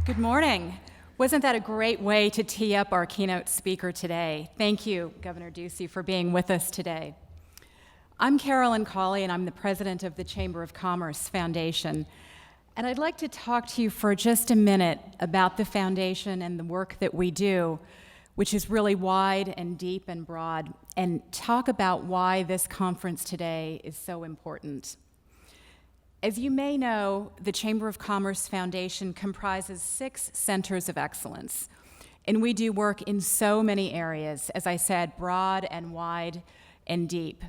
Good morning. Wasn't that a great way to tee up our keynote speaker today? Thank you, Governor Ducey, for being with us today. I'm Carolyn Cawley, and I'm the president of the Chamber of Commerce Foundation. And I'd like to talk to you for just a minute about the foundation and the work that we do, which is really wide and deep and broad, and talk about why this conference today is so important. As you may know, the Chamber of Commerce Foundation comprises 6 centers of excellence, and we do work in so many areas, as I said, broad and wide and deep.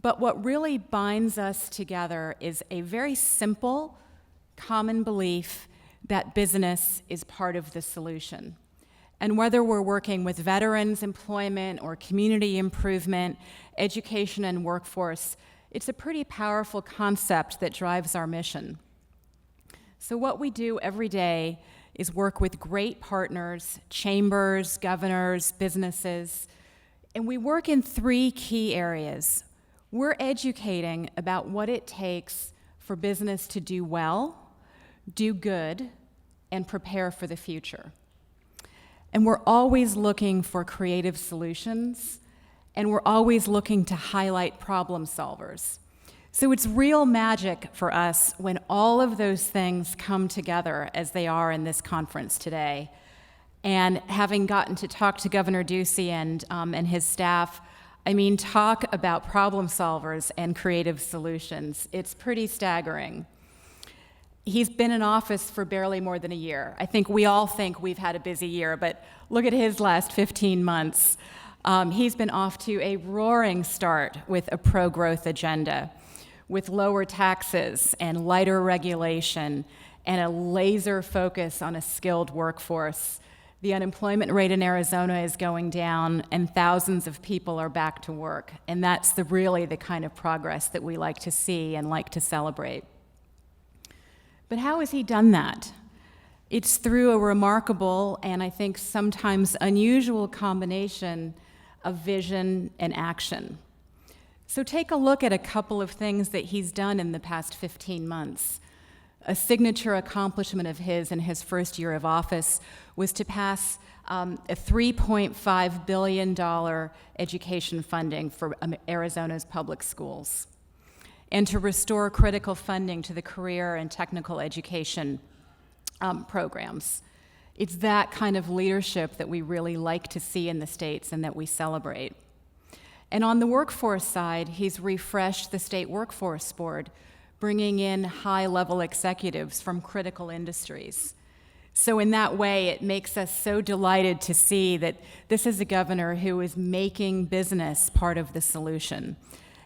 But what really binds us together is a very simple, common belief that business is part of the solution. And whether we're working with veterans employment or community improvement, education and workforce, it's a pretty powerful concept that drives our mission. So what we do every day is work with great partners, chambers, governors, businesses, and we work in 3 key areas. We're educating about what it takes for business to do well, do good, and prepare for the future. And we're always looking for creative solutions, and we're always looking to highlight problem solvers. So it's real magic for us when all of those things come together as they are in this conference today. And having gotten to talk to Governor Ducey and his staff, I mean, talk about problem solvers and creative solutions. It's pretty staggering. He's been in office for barely more than a year. I think we all think we've had a busy year, but look at his last 15 months. He's been off to a roaring start with a pro-growth agenda, with lower taxes and lighter regulation and a laser focus on a skilled workforce. The unemployment rate in Arizona is going down and thousands of people are back to work. And that's really the kind of progress that we like to see and like to celebrate. But how has he done that? It's through a remarkable and I think sometimes unusual combination of vision and action. So take a look at a couple of things that he's done in the past 15 months. A signature accomplishment of his in his first year of office was to pass a $3.5 billion education funding for Arizona's public schools, and to restore critical funding to the career and technical education programs. It's that kind of leadership that we really like to see in the states and that we celebrate. And on the workforce side, he's refreshed the State Workforce Board, bringing in high-level executives from critical industries. So in that way, it makes us so delighted to see that this is a governor who is making business part of the solution.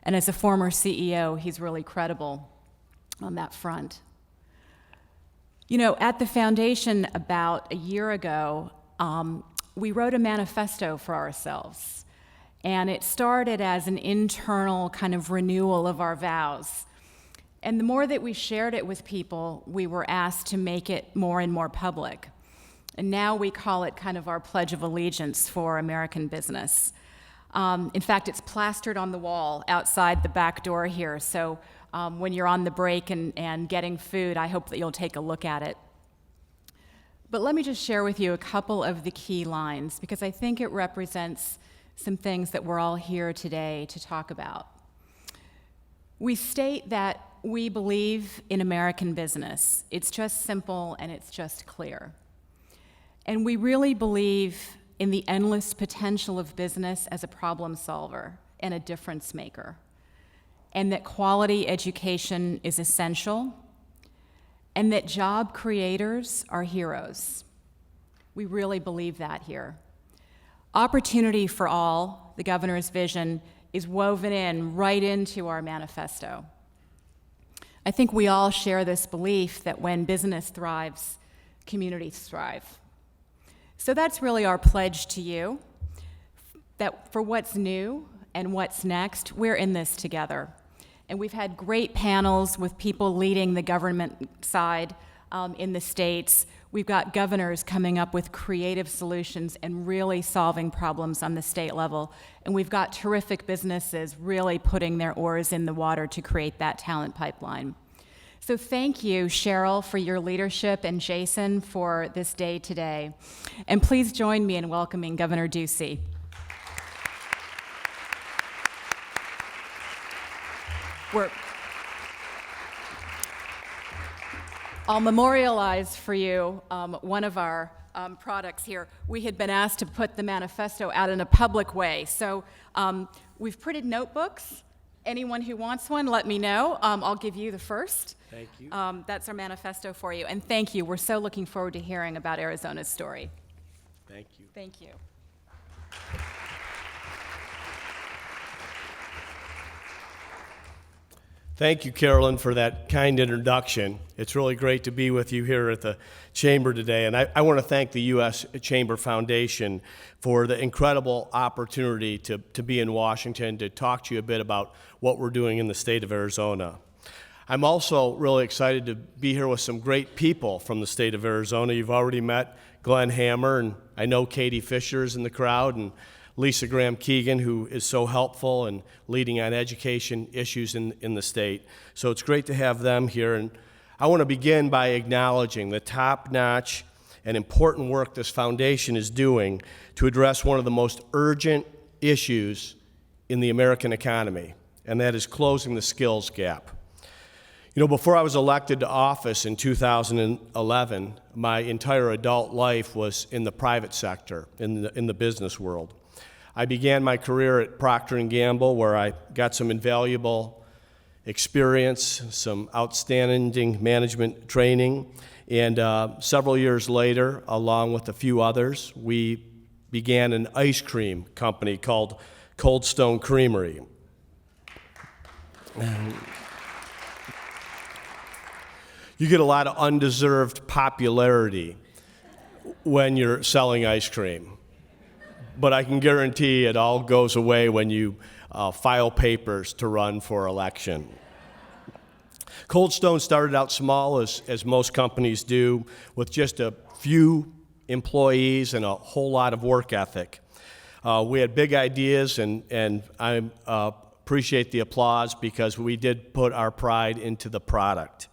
And as a former CEO, he's really credible on that front. You know, at the foundation about a year ago, we wrote a manifesto for ourselves. And it started as an internal kind of renewal of our vows. And the more that we shared it with people, we were asked to make it more and more public. And now we call it kind of our Pledge of Allegiance for American business. In fact, it's plastered on the wall outside the back door here. So when you're on the break and getting food, I hope that you'll take a look at it. But let me just share with you a couple of the key lines, because I think it represents some things that we're all here today to talk about. We state that we believe in American business. It's just simple and it's just clear. And we really believe in the endless potential of business as a problem solver and a difference maker, and that quality education is essential, and that job creators are heroes. We really believe that here. Opportunity for all, the governor's vision, is woven in right into our manifesto. I think we all share this belief that when business thrives, communities thrive. So that's really our pledge to you, that for what's new and what's next, we're in this together. And we've had great panels with people leading the government side in the states. We've got governors coming up with creative solutions and really solving problems on the state level. And we've got terrific businesses really putting their oars in the water to create that talent pipeline. So thank you, Cheryl, for your leadership, and Jason for this day today. And please join me in welcoming Governor Ducey. I'll memorialize for you one of our products here. We had been asked to put the manifesto out in a public way. So we've printed notebooks. Anyone who wants one, let me know. I'll give you the first. Thank you. That's our manifesto for you. And thank you. We're so looking forward to hearing about Arizona's story. Thank you. Thank you. Thank you, Carolyn, for that kind introduction. It's really great to be with you here at the Chamber today. And I want to thank the U.S. Chamber Foundation for the incredible opportunity to be in Washington to talk to you a bit about what we're doing in the state of Arizona. I'm also really excited to be here with some great people from the state of Arizona. You've already met Glenn Hammer, and I know Katie Fisher is in the crowd, and Lisa Graham Keegan, who is so helpful and leading on education issues in the state. So it's great to have them here. And I want to begin by acknowledging the top-notch and important work this foundation is doing to address one of the most urgent issues in the American economy, and that is closing the skills gap. You know, before I was elected to office in 2011, my entire adult life was in the private sector, in the business world. I began my career at Procter & Gamble, where I got some invaluable experience, some outstanding management training, and several years later, along with a few others, we began an ice cream company called Cold Stone Creamery. You get a lot of undeserved popularity when you're selling ice cream. But I can guarantee it all goes away when you file papers to run for election. Cold Stone started out small, as most companies do, with just a few employees and a whole lot of work ethic. We had big ideas, and I appreciate the applause because we did put our pride into the product.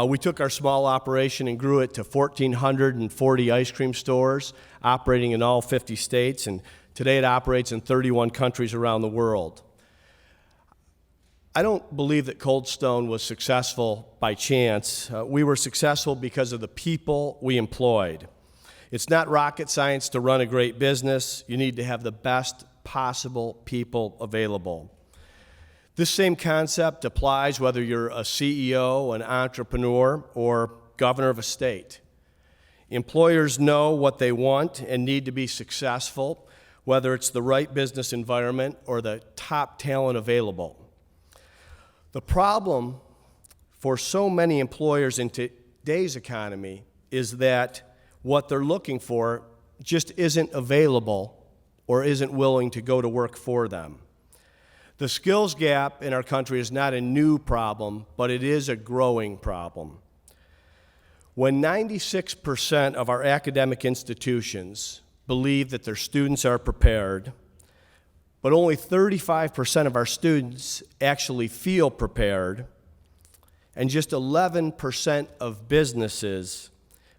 We took our small operation and grew it to 1,440 ice cream stores, operating in all 50 states, and today it operates in 31 countries around the world. I don't believe that Cold Stone was successful by chance. We were successful because of the people we employed. It's not rocket science to run a great business. You need to have the best possible people available. This same concept applies whether you're a CEO, an entrepreneur, or governor of a state. Employers know what they want and need to be successful, whether it's the right business environment or the top talent available. The problem for so many employers in today's economy is that what they're looking for just isn't available or isn't willing to go to work for them. The skills gap in our country is not a new problem, but it is a growing problem. When 96% of our academic institutions believe that their students are prepared, but only 35% of our students actually feel prepared, and just 11% of businesses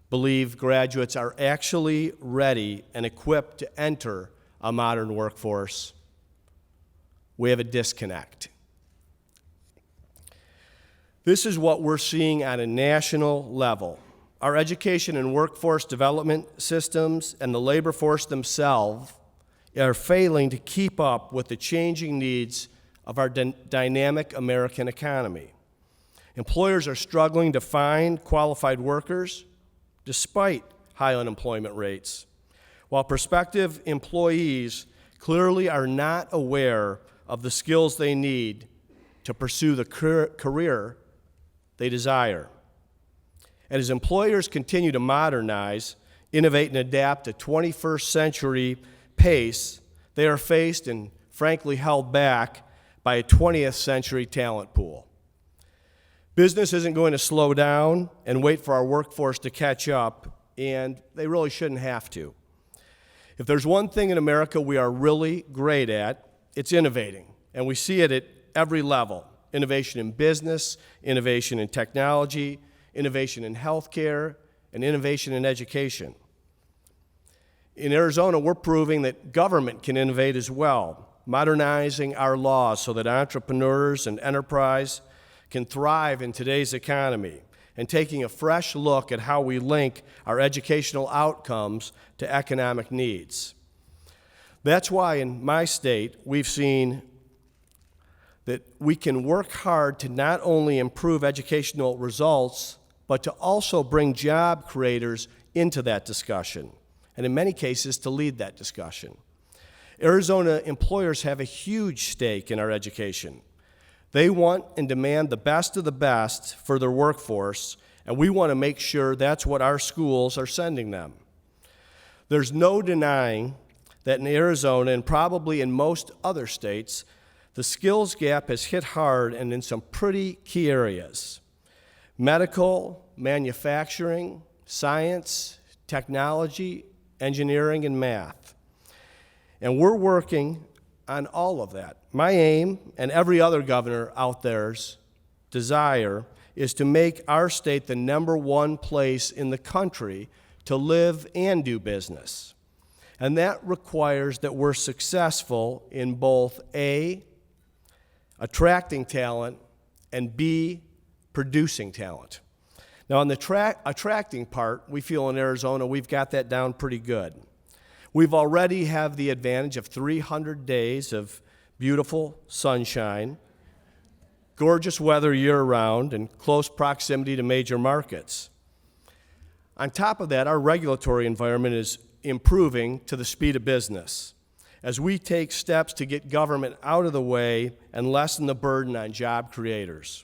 believe graduates are actually ready and equipped to enter a modern workforce, we have a disconnect. This is what we're seeing at a national level. Our education and workforce development systems and the labor force themselves are failing to keep up with the changing needs of our dynamic American economy. Employers are struggling to find qualified workers despite high unemployment rates, while prospective employees clearly are not aware of the skills they need to pursue the career they desire. And as employers continue to modernize, innovate, and adapt to 21st century pace, they are faced and frankly held back by a 20th century talent pool. Business isn't going to slow down and wait for our workforce to catch up, and they really shouldn't have to. If there's one thing in America we are really great at, it's innovating, and we see it at every level. innovation in business, innovation in technology, innovation in healthcare, and innovation in education. In Arizona, we're proving that government can innovate as well, modernizing our laws so that entrepreneurs and enterprise can thrive in today's economy, and taking a fresh look at how we link our educational outcomes to economic needs. That's why in my state, we've seen that we can work hard to not only improve educational results, but to also bring job creators into that discussion, and in many cases, to lead that discussion. Arizona employers have a huge stake in our education. They want and demand the best of the best for their workforce, and we want to make sure that's what our schools are sending them. There's no denying that in Arizona, and probably in most other states, the skills gap has hit hard and in some pretty key areas: medical, manufacturing, science, technology, engineering, and math. And we're working on all of that. My aim, and every other governor out there's desire, is to make our state the #1 place in the country to live and do business. And that requires that we're successful in both A, attracting talent, and B, producing talent. Now, on the attracting part, we feel in Arizona we've got that down pretty good. We've already have the advantage of 300 days of beautiful sunshine, gorgeous weather year-round, and close proximity to major markets. On top of that, our regulatory environment is improving to the speed of business as we take steps to get government out of the way and lessen the burden on job creators.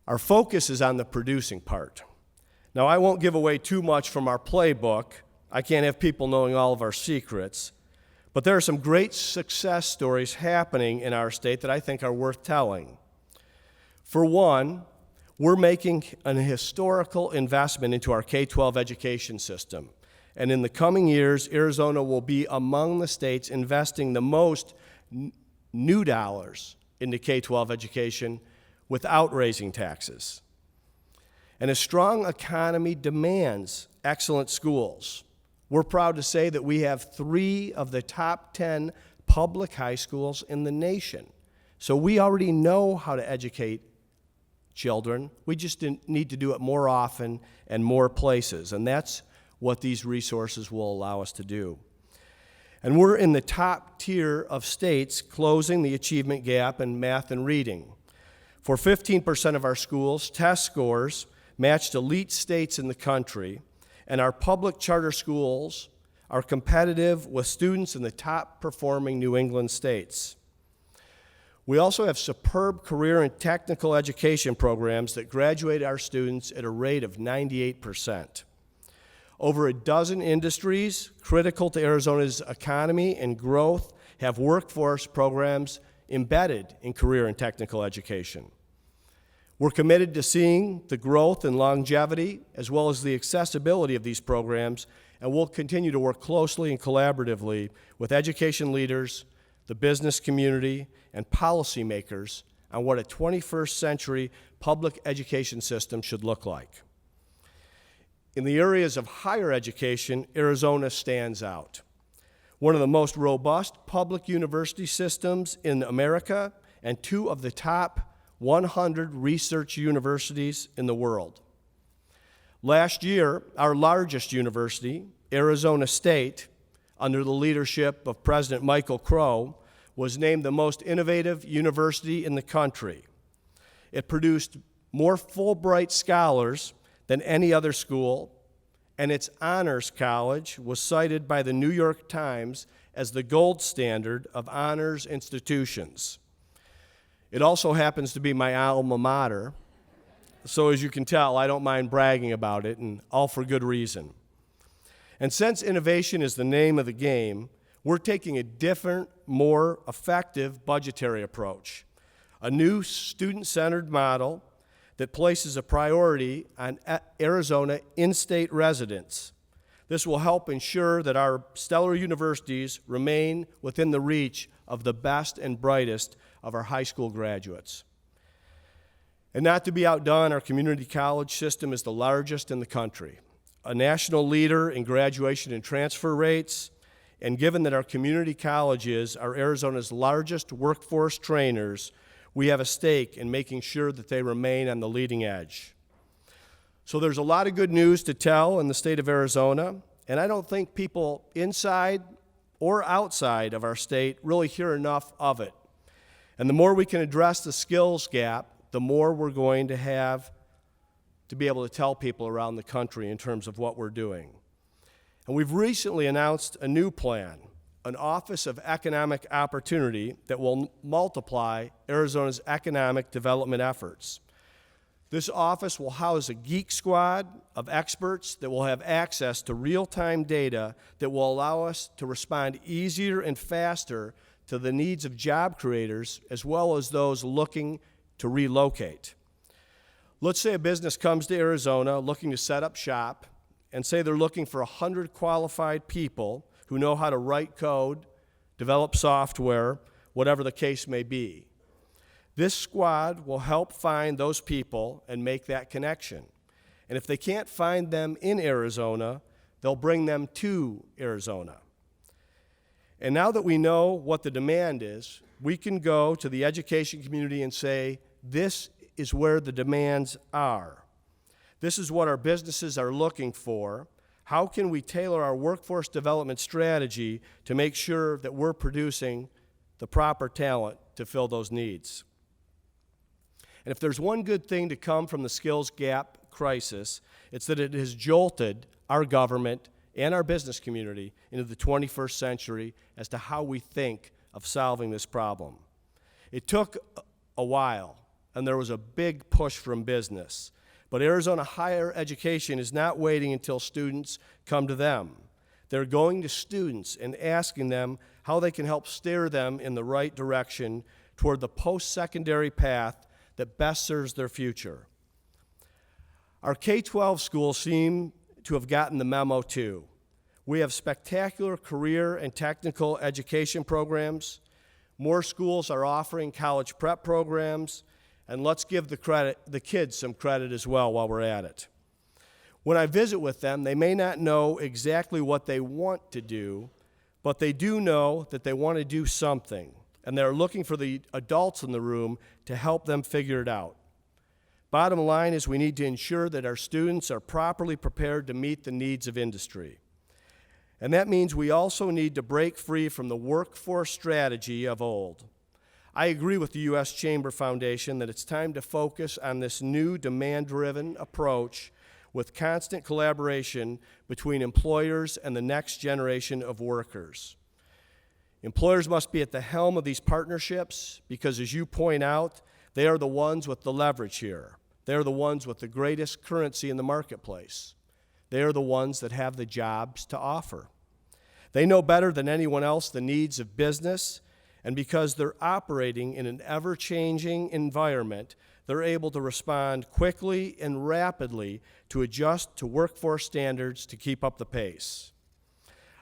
Our focus is on the producing part. Now, I won't give away too much from our playbook. I can't have people knowing all of our secrets, but there are some great success stories happening in our state that I think are worth telling. For one, we're making an historical investment into our K-12 education system, and in the coming years, Arizona will be among the states investing the most new dollars into K-12 education without raising taxes. And a strong economy demands excellent schools. We're proud to say that we have 3 of the top 10 public high schools in the nation. So we already know how to educate children. We just need to do it more often and more places, and that's what these resources will allow us to do. And we're in the top tier of states closing the achievement gap in math and reading. For 15% of our schools, test scores matched elite states in the country, and our public charter schools are competitive with students in the top performing New England states. We also have superb career and technical education programs that graduate our students at a rate of 98%. Over a dozen industries critical to Arizona's economy and growth have workforce programs embedded in career and technical education. We're committed to seeing the growth and longevity as well as the accessibility of these programs, and we'll continue to work closely and collaboratively with education leaders, the business community, and policymakers on what a 21st century public education system should look like. In the areas of higher education, Arizona stands out. One of the most robust public university systems in America and 2 of the top 100 research universities in the world. Last year, our largest university, Arizona State, under the leadership of President Michael Crow, was named the most innovative university in the country. It produced more Fulbright scholars than any other school, and its honors college was cited by the New York Times as the gold standard of honors institutions. It also happens to be my alma mater, so as you can tell, I don't mind bragging about it, and all for good reason. And since innovation is the name of the game, we're taking a different, more effective budgetary approach, a new student-centered model that places a priority on Arizona in-state residents. This will help ensure that our stellar universities remain within the reach of the best and brightest of our high school graduates. And not to be outdone, our community college system is the largest in the country, a national leader in graduation and transfer rates, and given that our community colleges are Arizona's largest workforce trainers, we have a stake in making sure that they remain on the leading edge. So there's a lot of good news to tell in the state of Arizona, and I don't think people inside or outside of our state really hear enough of it. And the more we can address the skills gap, the more we're going to have to be able to tell people around the country in terms of what we're doing. And we've recently announced a new plan, an Office of Economic Opportunity that will multiply Arizona's economic development efforts. This office will house a geek squad of experts that will have access to real-time data that will allow us to respond easier and faster to the needs of job creators as well as those looking to relocate. Let's say a business comes to Arizona looking to set up shop and say they're looking for 100 qualified people who know how to write code, develop software, whatever the case may be. This squad will help find those people and make that connection. And if they can't find them in Arizona, they'll bring them to Arizona. And now that we know what the demand is, we can go to the education community and say, this is where the demands are. This is what our businesses are looking for. How can we tailor our workforce development strategy to make sure that we're producing the proper talent to fill those needs? And if there's one good thing to come from the skills gap crisis, it's that it has jolted our government and our business community into the 21st century as to how we think of solving this problem. It took a while, and there was a big push from business. But Arizona higher education is not waiting until students come to them. They're going to students and asking them how they can help steer them in the right direction toward the post-secondary path that best serves their future. Our K-12 schools seem to have gotten the memo too. We have spectacular career and technical education programs. More schools are offering college prep programs, and let's give the kids some credit as well while we're at it. When I visit with them, they may not know exactly what they want to do, but they do know that they want to do something, and they're looking for the adults in the room to help them figure it out. Bottom line is we need to ensure that our students are properly prepared to meet the needs of industry. And that means we also need to break free from the workforce strategy of old. I agree with the U.S. Chamber Foundation that it's time to focus on this new demand-driven approach with constant collaboration between employers and the next generation of workers. Employers must be at the helm of these partnerships because, as you point out, they are the ones with the leverage here. They are the ones with the greatest currency in the marketplace. They are the ones that have the jobs to offer. They know better than anyone else the needs of business, and because they're operating in an ever-changing environment, they're able to respond quickly and rapidly to adjust to workforce standards to keep up the pace.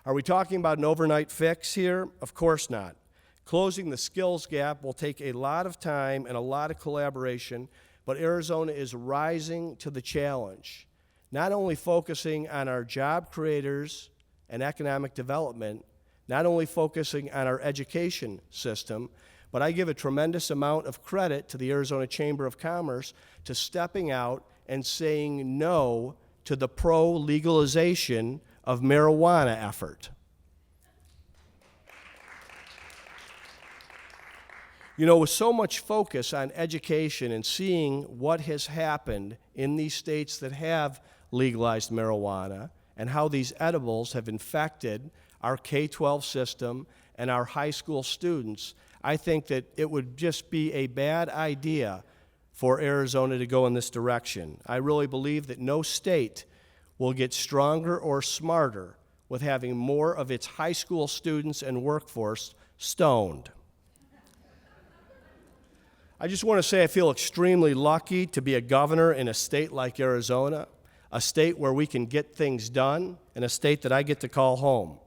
Are we talking about an overnight fix here? Of course not. Closing the skills gap will take a lot of time and a lot of collaboration, but Arizona is rising to the challenge, not only focusing on our job creators and economic development, not only focusing on our education system, but I give a tremendous amount of credit to the Arizona Chamber of Commerce to stepping out and saying no to the pro-legalization of marijuana effort. You know, with so much focus on education and seeing what has happened in these states that have legalized marijuana and how these edibles have infected our K-12 system and our high school students, I think that it would just be a bad idea for Arizona to go in this direction. I really believe that no state will get stronger or smarter with having more of its high school students and workforce stoned. I just want to say I feel extremely lucky to be a governor in a state like Arizona, a state where we can get things done, and a state that I get to call home.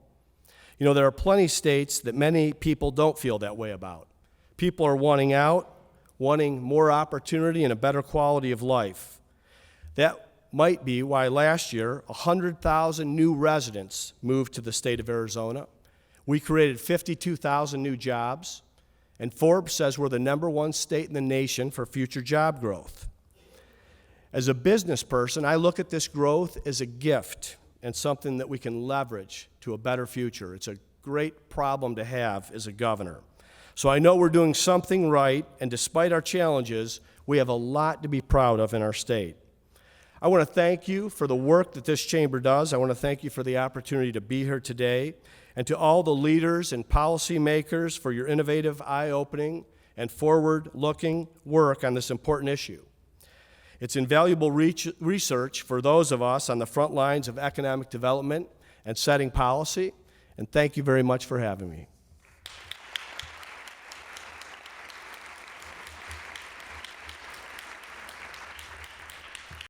You know, there are plenty of states that many people don't feel that way about. People are wanting out, wanting more opportunity and a better quality of life. That might be why last year 100,000 new residents moved to the state of Arizona. We created 52,000 new jobs, and Forbes says we're the #1 state in the nation for future job growth. As a business person, I look at this growth as a gift and something that we can leverage to a better future. It's a great problem to have as a governor. So I know we're doing something right, and despite our challenges, we have a lot to be proud of in our state. I want to thank you for the work that this chamber does. I want to thank you for the opportunity to be here today, and to all the leaders and policymakers for your innovative, eye-opening, and forward-looking work on this important issue. It's invaluable research for those of us on the front lines of economic development and setting policy, and thank you very much for having me.